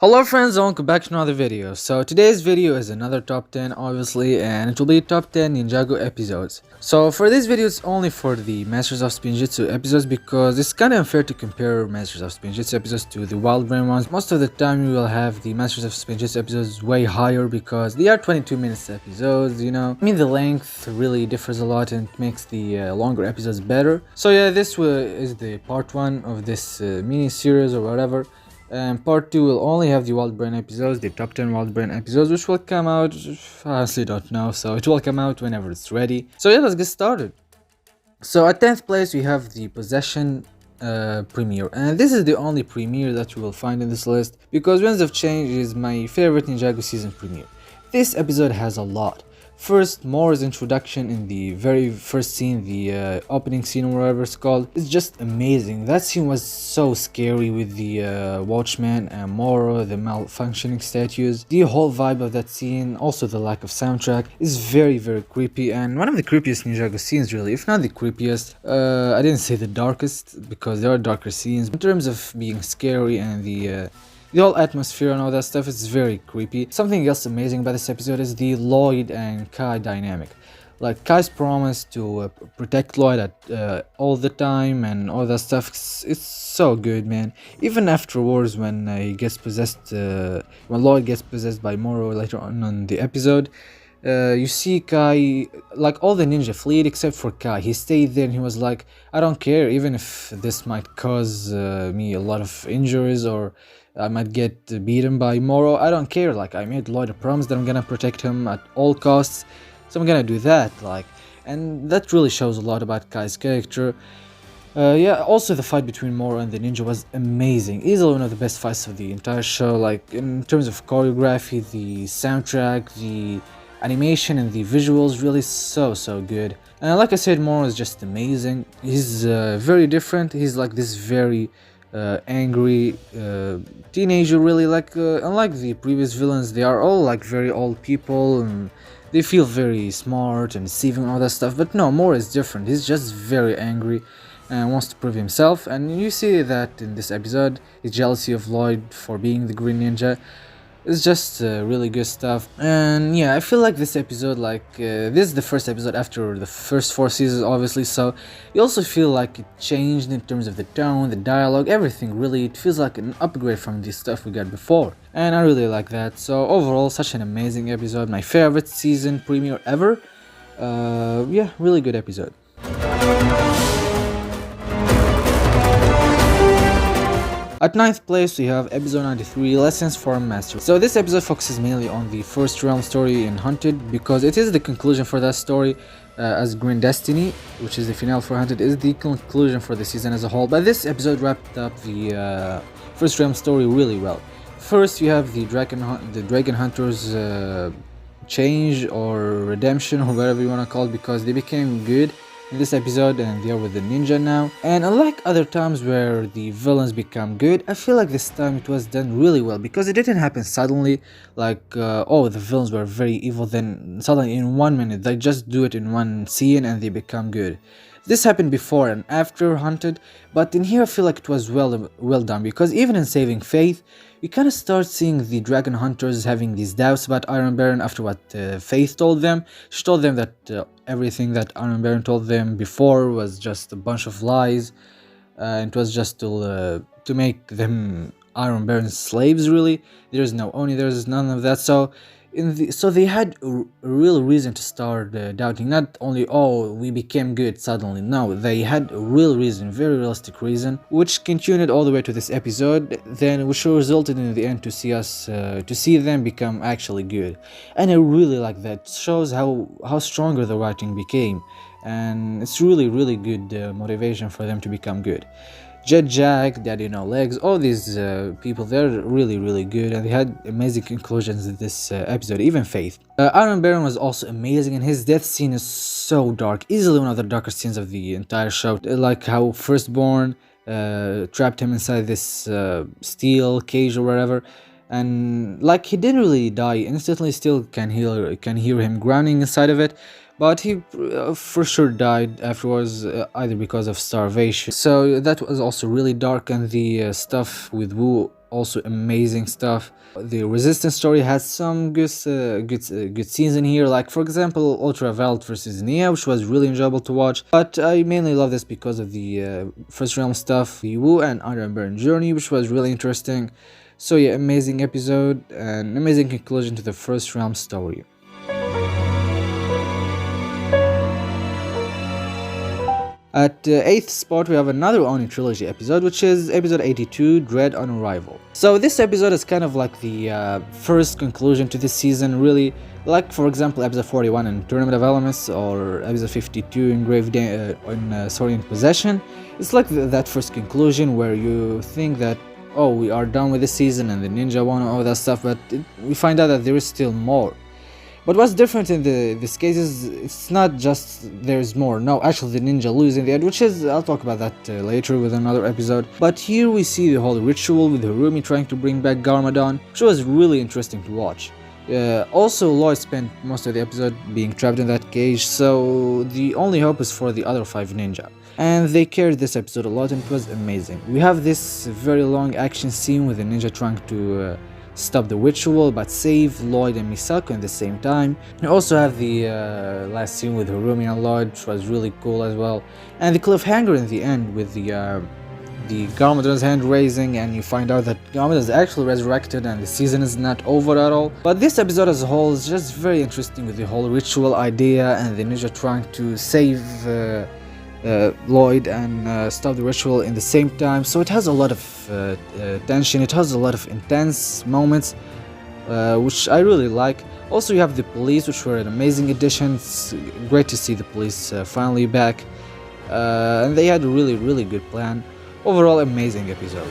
Hello friends, welcome back to another video. So today's video is another top 10 obviously, and it will be top 10 Ninjago episodes. So for this video it's only for the Masters of Spinjitzu episodes because it's kinda unfair to compare Masters of Spinjitzu episodes to the Wild Brain ones. Most of the time you will have the Masters of Spinjitzu episodes way higher because they are 22 minutes episodes, you know. I mean the length really differs a lot and it makes the longer episodes better. So yeah, this is the part 1 of this mini series or whatever. And part 2 will only have the Wild Brain episodes, the top 10 Wild Brain episodes, which will come out, I honestly don't know, so it will come out whenever it's ready. So yeah, let's get started. So at 10th place we have the Possession premiere, and this is the only premiere that you will find in this list, because Winds of Change is my favorite Ninjago season premiere. This episode has a lot. First, Mora's introduction in the very first scene, the opening scene or whatever it's called, is just amazing. That scene was so scary with the Watchman and Mora, the malfunctioning statues. The whole vibe of that scene, also the lack of soundtrack, is very creepy, and one of the creepiest Ninjago scenes really, if not the creepiest. I didn't say the darkest, because there are darker scenes. In terms of being scary and the whole atmosphere and all that stuff is very creepy. Something else amazing about this episode is the Lloyd and Kai dynamic. Like Kai's promise to protect Lloyd at all the time and all that stuff, it's so good, man. Even afterwards when he gets possessed, when Lloyd gets possessed by Moro later on in the episode, you see Kai, like all the ninja fleed except for Kai. He stayed there and he was like, I don't care, even if this might cause me a lot of injuries or I might get beaten by Moro, I don't care. Like, I made Lloyd a promise that I'm gonna protect him at all costs, so I'm gonna do that. Like, and that really shows a lot about Kai's character. Yeah, also the fight between Moro and the ninja was amazing. Easily one of the best fights of the entire show. Like, in terms of choreography, the soundtrack, the animation and the visuals, really so good. And like I said, Moro is just amazing. He's very different. He's like this very angry teenager, really. Like unlike the previous villains, they are all like very old people and they feel very smart and deceiving and all that stuff, but no, Moro is different. He's just very angry and wants to prove himself, and you see that in this episode. His jealousy of Lloyd for being the Green Ninja. It's just really good stuff. And yeah, I feel like this episode, this is the first episode after the first 4 seasons, obviously, so you also feel like it changed in terms of the tone, the dialogue, everything really. It feels like an upgrade from the stuff we got before, and I really like that. So overall, such an amazing episode, my favorite season premiere ever. Yeah, really good episode. At 9th place we have episode 93, Lessons from Master. So this episode focuses mainly on the first realm story in Hunted, because it is the conclusion for that story, as Green Destiny, which is the finale for Hunted, is the conclusion for the season as a whole. But this episode wrapped up the first realm story really well. First you have the Dragon Hunters change or redemption or whatever you want to call it, because they became good in this episode and they are with the ninja now. And unlike other times where the villains become good, I feel like this time it was done really well, because it didn't happen suddenly, like oh, the villains were very evil, then suddenly in 1 minute they just do it in one scene and they become good. This happened before and after Hunted, but in here I feel like it was well done, because even in Saving Faith, you kind of start seeing the Dragon Hunters having these doubts about Iron Baron after what Faith told them. She told them that everything that Iron Baron told them before was just a bunch of lies, and it was just to make them Iron Baron's slaves, really. There's no Oni, there's none of that. So they had a real reason to start doubting. Not only, oh, we became good suddenly. No, they had a real reason, very realistic reason, which continued all the way to this episode, then which resulted in the end to see them become actually good. And I really like that. It shows how stronger the writing became, and it's really good motivation for them to become good. Jet Jack, Daddy No Legs, all these people, they're really good, and they had amazing conclusions in this episode, even Faith. Iron Baron was also amazing, and his death scene is so dark, easily one of the darkest scenes of the entire show. Like how Firstborn trapped him inside this steel cage or whatever, and like he didn't really die instantly, still can hear him groaning inside of it, but he for sure died afterwards, either because of starvation. So that was also really dark, and the stuff with Wu, also amazing stuff. The resistance story has some good scenes in here, like for example Ultraviolet versus Nia, which was really enjoyable to watch, but I mainly love this because of the first realm stuff, the Wu and Iron Baron journey, which was really interesting. So yeah, amazing episode and amazing conclusion to the first realm story. At the 8th spot we have another Oni trilogy episode, which is episode 82, Dread on Arrival. So this episode is kind of like the first conclusion to this season, really. Like for example episode 41 in Tournament of Elements, or episode 52 in Possession. It's like that first conclusion where you think that, oh, we are done with the season and the ninja won and all that stuff, but we find out that there is still more. But what's different in this case is it's not just there's more. No, actually the ninja lose in the end, which is, I'll talk about that later with another episode. But here we see the whole ritual with Harumi trying to bring back Garmadon, which was really interesting to watch. Also, Lloyd spent most of the episode being trapped in that cage, so the only hope is for the other 5 ninja. And they carried this episode a lot and it was amazing. We have this very long action scene with the ninja trying to stop the ritual but save Lloyd and Misako at the same time. You also have the last scene with Harumi and Lloyd, which was really cool as well. And the cliffhanger in the end with the Garmadon's hand raising, and you find out that Garmadon is actually resurrected and the season is not over at all. But this episode as a whole is just very interesting with the whole ritual idea and the ninja trying to save Lloyd and stop the ritual in the same time. So it has a lot of tension, it has a lot of intense moments, which I really like. Also you have the police, which were an amazing addition. It's great to see the police finally back, and they had a really good plan. Overall, amazing episode.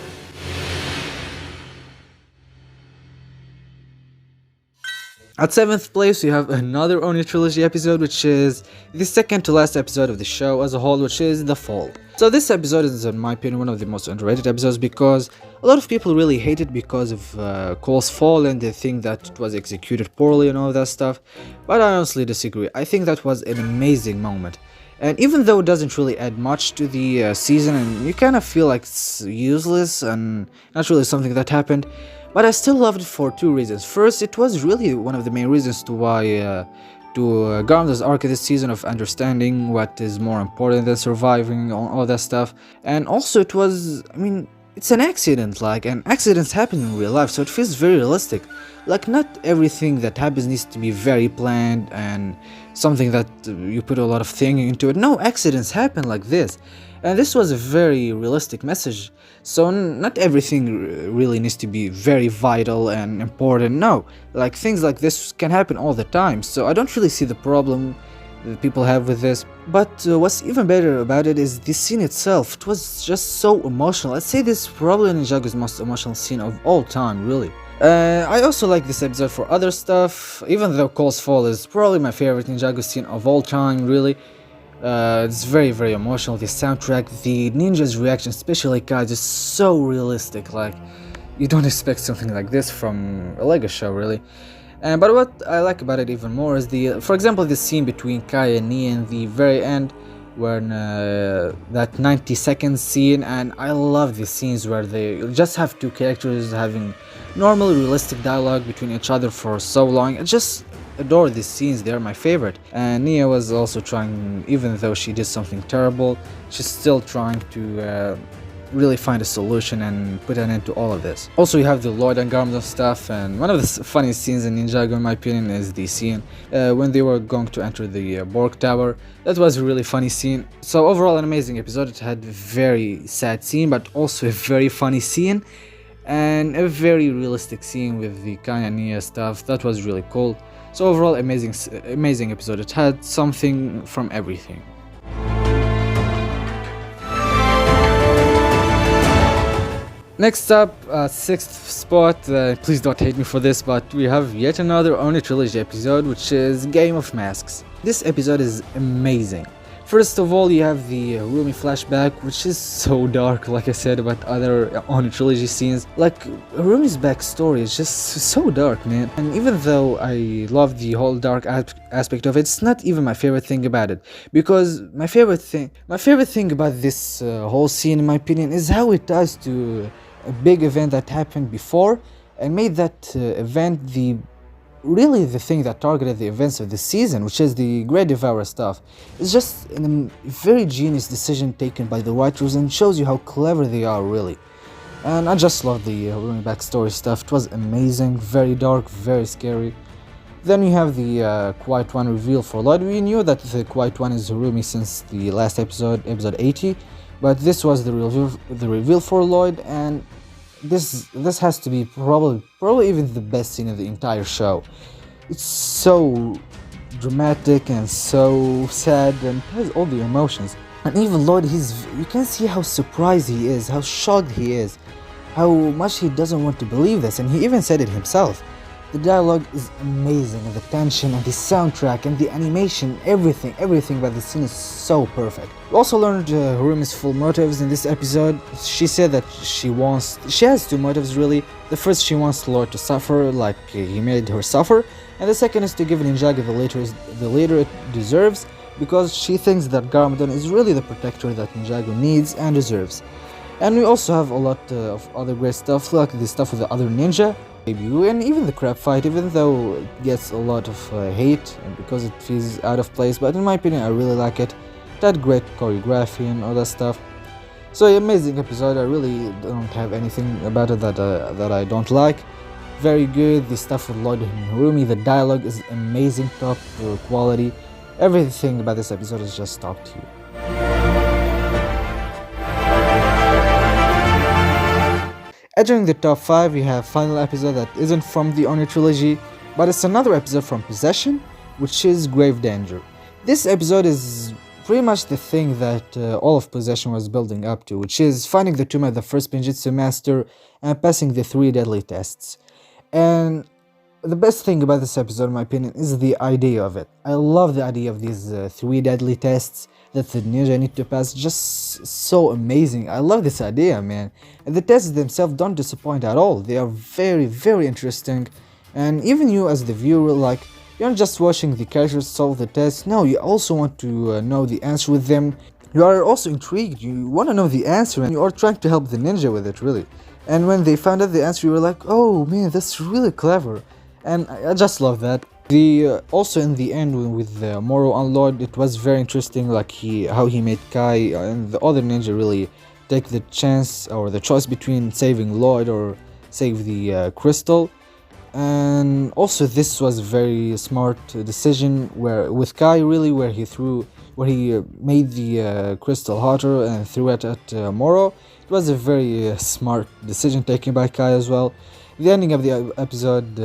At 7th place we have another Oni trilogy episode, which is the second to last episode of the show as a whole, which is The Fall. So this episode is, in my opinion, one of the most underrated episodes because a lot of people really hate it because of Cole's fall and they think that it was executed poorly and all that stuff, but I honestly disagree. I think that was an amazing moment. And even though it doesn't really add much to the season and you kind of feel like it's useless and not really something that happened, but I still loved it for 2 reasons. First, it was really one of the main reasons to why Garmadon's arc this season of understanding what is more important than surviving, all that stuff. And also it was, I mean, it's an accident, like, and accidents happen in real life, so it feels very realistic. Like, not everything that happens needs to be very planned and something that you put a lot of thinking into it. No, accidents happen like this. And this was a very realistic message. So not everything really needs to be very vital and important. No, like things like this can happen all the time. So I don't really see the problem that people have with this. But what's even better about it is the scene itself. It was just so emotional. I'd say this is probably Ninjago's most emotional scene of all time, really. I also like this episode for other stuff, even though Cole's fall is probably my favorite Ninjago scene of all time, really. It's very emotional. The soundtrack, the ninja's reaction, especially Kai's, is so realistic. Like, you don't expect something like this from a Lego show, really. But what I like about it even more is for example, the scene between Kai and Nia in the very end, when that 90-second scene, and I love the scenes where they just have 2 characters having normal realistic dialogue between each other for so long. I just adore these scenes, they are my favorite. And Nia was also trying, even though she did something terrible, she's still trying to really find a solution and put an end to all of this. Also, you have the Lloyd and Garmadon stuff, and one of the funniest scenes in Ninjago, in my opinion, is the scene when they were going to enter the Borg Tower. That was a really funny scene. So overall, an amazing episode. It had a very sad scene, but also a very funny scene, and a very realistic scene with the Kai and Nia stuff. That was really cool. So overall, amazing episode. It had something from everything. Next up, 6th spot, please don't hate me for this, but we have yet another Oni Trilogy episode, which is Game of Masks. This episode is amazing. First of all, you have the Rumi flashback, which is so dark, like I said about other Oni trilogy scenes. Like, Rumi's backstory is just so dark, man. And even though I love the whole dark aspect of it, it's not even my favorite thing about it. Because my favorite thing about this whole scene, in my opinion, is how it ties to a big event that happened before and made that event really the thing that targeted the events of the season, which is the Great Devourer stuff. It's just a very genius decision taken by the writers and shows you how clever they are, really. And I just love the Rumi backstory stuff. It was amazing, very dark, very scary. Then you have the Quiet One reveal for Lloyd. We knew that the Quiet One is Rumi since the last episode, episode 80, but this was the reveal for Lloyd, and this has to be probably even the best scene of the entire show. It's so dramatic and so sad and has all the emotions. And even Lloyd, you can see how surprised he is, how shocked he is, how much he doesn't want to believe this, and he even said it himself. The dialogue is amazing, and the tension and the soundtrack and the animation, everything about the scene is so perfect. We also learned Harumi's full motives in this episode. She said that she has two motives really. The first, she wants Lloyd to suffer like he made her suffer, and the second is to give Ninjago the leader it deserves, because she thinks that Garmadon is really the protector that Ninjago needs and deserves. And we also have a lot of other great stuff, like the stuff with the other ninja debut, and even the crab fight, even though it gets a lot of hate because it feels out of place, but in my opinion I really like it. It had great choreography and all that stuff. So amazing episode. I really don't have anything about it that I don't like. Very good. The stuff with Lloyd and Harumi, the dialogue is amazing, top quality. Everything about this episode is just top tier. Entering the top 5, we have final episode that isn't from the Oni trilogy, but it's another episode from Possession, which is Grave Danger. This episode is pretty much the thing that all of Possession was building up to, which is finding the tomb of the first Pinjitsu master and passing the 3 deadly tests. And the best thing about this episode, in my opinion, is the idea of it. I love the idea of these 3 deadly tests that the ninja need to pass. Just so amazing. I love this idea, man. And the tests themselves don't disappoint at all. They are very interesting, and even you as the viewer, like, you're not just watching the characters solve the test. No, you also want to know the answer with them. You are also intrigued, you want to know the answer, and you are trying to help the ninja with it, really. And when they found out the answer, you were like, oh man, that's really clever. And I just love that. Also in the end with Moro and Lloyd, it was very interesting, like how he made Kai and the other ninja really take the chance or the choice between saving Lloyd or save the crystal. And also this was a very smart decision with Kai, really, where he made the crystal hotter and threw it at Moro. It was a very smart decision taken by Kai as well. The ending of the episode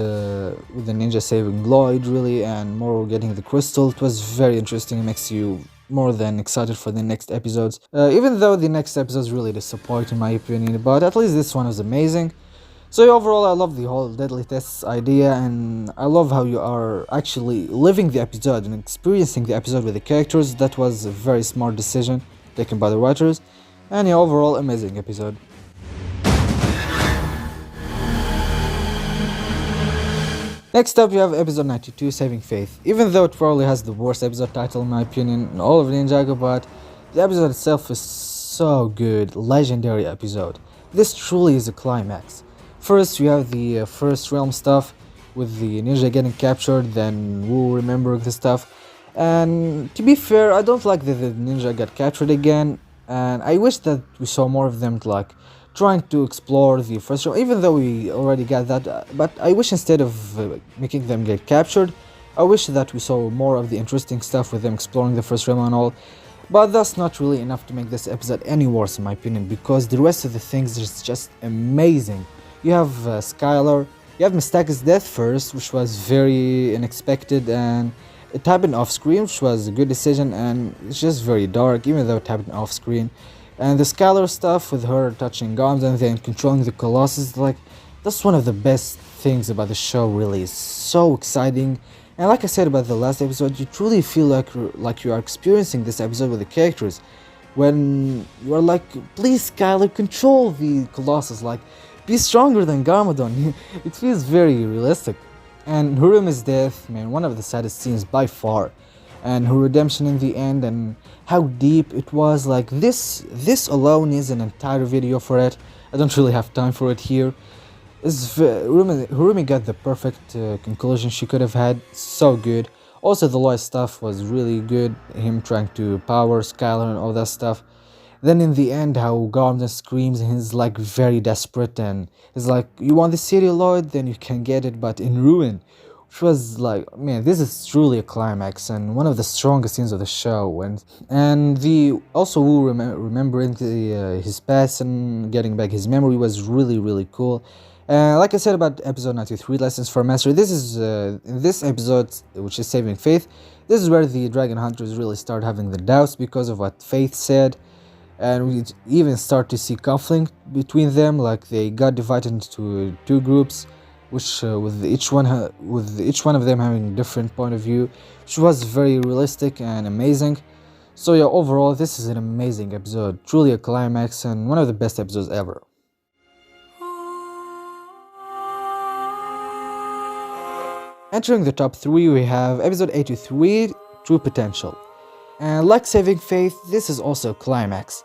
with the ninja saving Lloyd, really, and Moro getting the crystal, it was very interesting. It makes you more than excited for the next episodes. Even though the next episodes really disappoint in my opinion, but at least this one was amazing. So overall, I love the whole Deadly Tests idea, and I love how you are actually living the episode and experiencing the episode with the characters. That was a very smart decision taken by the writers, and yeah, overall amazing episode. Next up, you have episode 92, Saving Faith. Even though it probably has the worst episode title in my opinion in all of Ninjago, but the episode itself is so good, legendary episode. This truly is a climax. First, you have the first realm stuff with the ninja getting captured, then Wu remembering the stuff. And to be fair, I don't like that the ninja got captured again, and I wish that we saw more of them trying to explore the first realm, even though we already got that. But I wish instead of making them get captured, I wish that we saw more of the interesting stuff with them exploring the first realm and all. But that's not really enough to make this episode any worse in my opinion, because the rest of the things is just amazing. You have Skylar, you have Mistake's death first, which was very unexpected, and it happened off screen, which was a good decision, and it's just very dark even though it happened off screen. And the Skylar stuff with her touching arms and then controlling the Colossus, like, that's one of the best things about the show, really. It's so exciting, And like I said about the last episode, you truly feel like you are experiencing this episode with the characters, when you are like, please Skylar, control the Colossus, like, be stronger than Garmadon. It feels very realistic. And Hurumi's death, man, one of the saddest scenes by far. And her redemption in the end, and how deep it was, like, this alone is an entire video for it. I don't really have time for it here. Hurumi got the perfect conclusion she could have had, so good. Also the Lois stuff was really good, him trying to power Skylar and all that stuff. Then in the end, how Garmadon screams and he's like very desperate and he's like, you want the city, Lloyd? Then you can get it, but in ruin. Which was like, man, this is truly a climax and one of the strongest scenes of the show. And the also Wu remembering his past and getting back his memory was really cool. Like I said about episode 93, Lessons for Mastery, this is in this episode, which is Saving Faith, this is where the Dragon Hunters really start having the doubts because of what Faith said. And we even start to see conflict between them, like they got divided into two groups, which with each one of them having a different point of view, which was very realistic and amazing. So yeah, overall this is an amazing episode, truly a climax and one of the best episodes ever. Entering the top 3, we have episode 83, True Potential. And like Saving Faith, this is also a climax.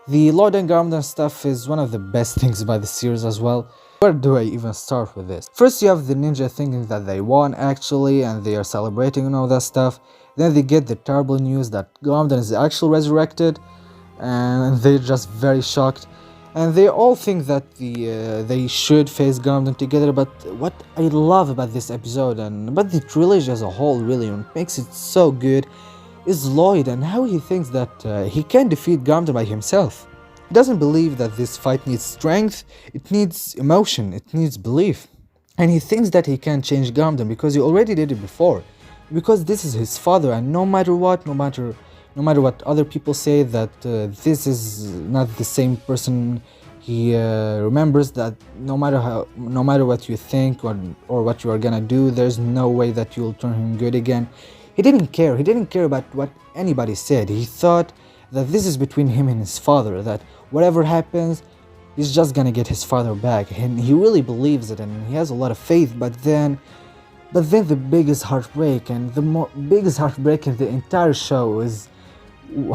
The Lloyd and Garmadon stuff is one of the best things about the series as well. Where do I even start with this? First you have the ninja thinking that they won actually and they are celebrating and all that stuff. Then they get the terrible news that Garmadon is actually resurrected and they're just very shocked. And they all think that they should face Garmadon together, but what I love about this episode and about the trilogy as a whole really, and makes it so good, is Lloyd and how he thinks that he can defeat Garmadon by himself. He doesn't believe that this fight needs strength, it needs emotion, it needs belief. And he thinks that he can change Garmadon because he already did it before. Because this is his father and no matter what other people say, that this is not the same person, he remembers that no matter what you think or what you are gonna do, there's no way that you'll turn him good again. He didn't care about what anybody said. He thought that this is between him and his father, that whatever happens, he's just gonna get his father back, and he really believes it and he has a lot of faith. But then the biggest heartbreak and biggest heartbreak in the entire show is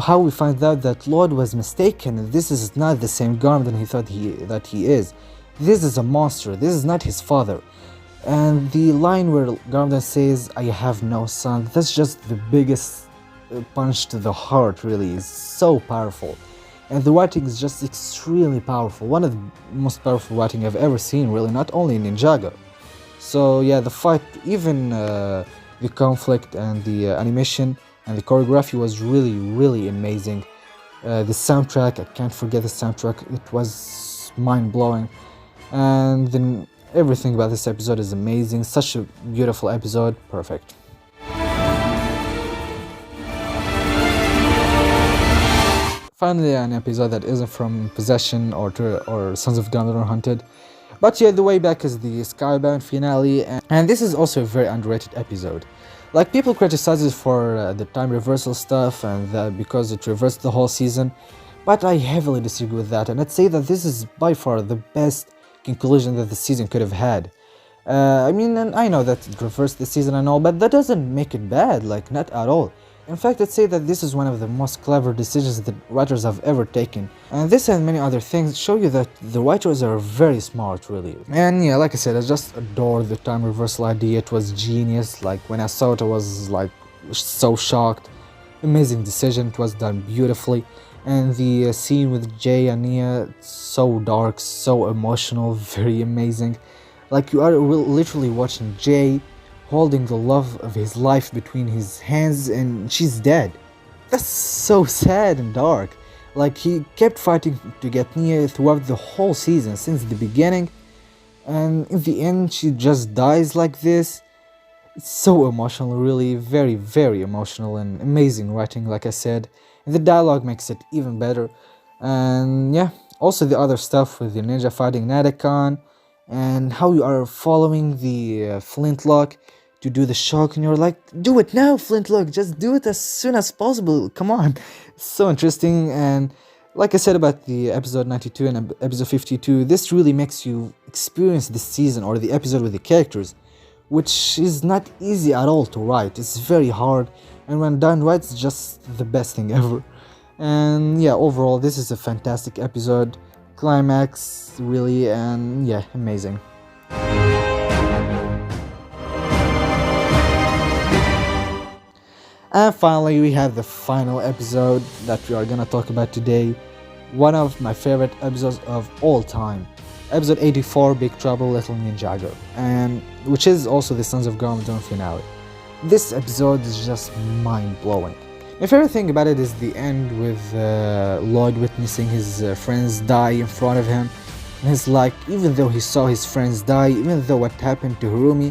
how we find out that Lloyd was mistaken. This is not the same Garmadon he thought that he is. This is a monster. This is not his father. And the line where Garmadon says, "I have no son," that's just the biggest punch to the heart, really. Is so powerful. And the writing is just extremely powerful. One of the most powerful writing I've ever seen, really, not only in Ninjago. So yeah, the fight, even the conflict and the animation and the choreography was really amazing. The soundtrack, I can't forget the soundtrack, it was mind-blowing. And then everything about this episode is amazing, such a beautiful episode, perfect. Finally, an episode that isn't from Possession or Sons of Garmadon or Hunted. But yeah, The Way Back is the Skybound finale, and this is also a very underrated episode. Like, people criticize it for the time reversal stuff and that because it reversed the whole season, but I heavily disagree with that, and I'd say that this is by far the best conclusion that the season could have had. I mean, and I know that it reversed the season and all, but that doesn't make it bad, like, not at all. In fact, I'd say that this is one of the most clever decisions that writers have ever taken. And this and many other things show you that the writers are very smart, really. And yeah, like I said, I just adore the time reversal idea. It was genius. Like, when I saw it, I was like so shocked. Amazing decision. It was done beautifully. And the scene with Jay and Nia, so dark, so emotional, very amazing. Like, you are literally watching Jay holding the love of his life between his hands and she's dead. That's so sad and dark. Like, he kept fighting to get Nia throughout the whole season, since the beginning, and in the end she just dies like this. It's so emotional, really, very emotional, and amazing writing, like I said, and the dialogue makes it even better. And yeah, also the other stuff with the ninja fighting Nadakon and how you are following the flintlock to do the shock, and you're like, do it now, Flintlock, just do it as soon as possible, come on. It's so interesting. And like I said about the episode 92 and episode 52, this really makes you experience this season or the episode with the characters, which is not easy at all to write. It's very hard, and when done right, it's just the best thing ever. And yeah, overall, this is a fantastic episode, climax, really, and yeah, amazing. And finally, we have the final episode that we are gonna talk about today. One of my favorite episodes of all time. Episode 84, Big Trouble Little Ninjago, and which is also the Sons of Garmadon finale. This episode is just mind-blowing. My favorite thing about it is the end with Lloyd witnessing his friends die in front of him. And it's like, even though he saw his friends die, even though what happened to Harumi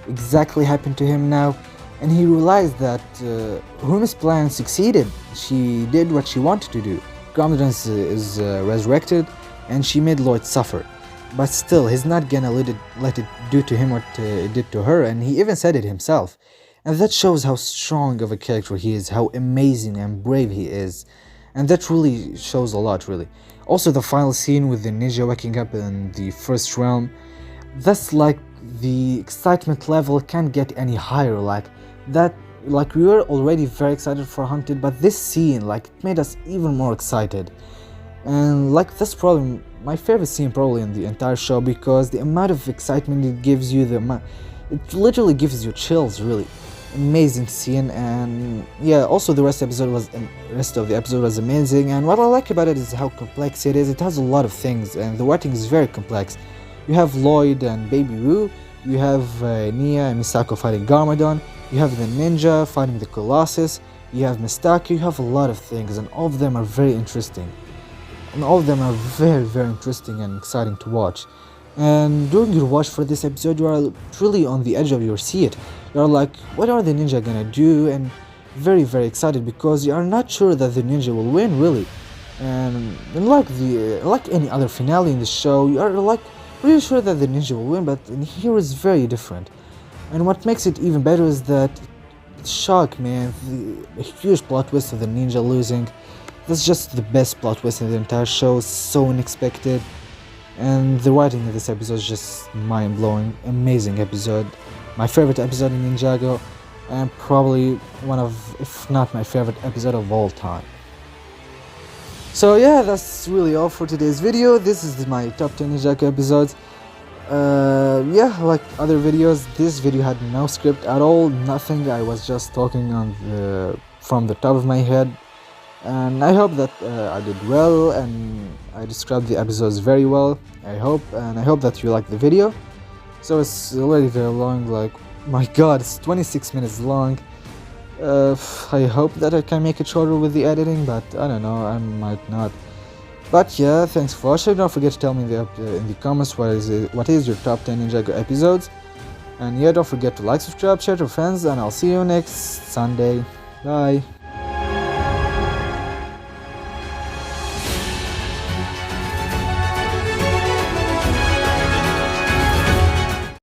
exactly happened to him now, and he realized that Harumi's plan succeeded. She did what she wanted to do. Garmadon is resurrected, and she made Lloyd suffer. But still, he's not gonna let it do to him what it did to her, and he even said it himself. And that shows how strong of a character he is, how amazing and brave he is. And that really shows a lot, really. Also, the final scene with the ninja waking up in the first realm, that's like, the excitement level can't get any higher. Like we were already very excited for Hunted, but this scene, like, it made us even more excited. And like, that's probably my favorite scene probably in the entire show, because the amount of excitement it gives you, it literally gives you chills, really. Amazing scene. And yeah, also the rest of the episode was amazing, and what I like about it is how complex it is. It has a lot of things, and the writing is very complex. You have Lloyd and Baby Roo, you have Nia and Misako fighting Garmadon, you have the ninja fighting the Colossus, you have Mistaki, you have a lot of things, and all of them are very interesting. And all of them are very, very interesting and exciting to watch. And during your watch for this episode, you are truly on the edge of your seat. You are like, what are the ninja gonna do? And very, very excited, because you are not sure that the ninja will win, really. And like any other finale in the show, you are like really sure that the ninja will win, but here is very different. And what makes it even better is that shock, man, the huge plot twist of the ninja losing. That's just the best plot twist in the entire show. It's so unexpected. And the writing of this episode is just mind-blowing. Amazing episode. My favorite episode in Ninjago, and probably one of, if not my favorite episode of all time. So yeah, that's really all for today's video. This is my top 10 Ninjago episodes. Yeah, like other videos, this video had no script at all, nothing. I was just talking from the top of my head. And I hope that I did well, and I described the episodes very well, I hope that you liked the video. So it's already very long, like, my god, it's 26 minutes long. I hope that I can make it shorter with the editing, but I don't know, I might not. But yeah, thanks for watching. Don't forget to tell me in the comments what is your top 10 Ninjago episodes. And yeah, don't forget to like, subscribe, share to friends, and I'll see you next Sunday. Bye.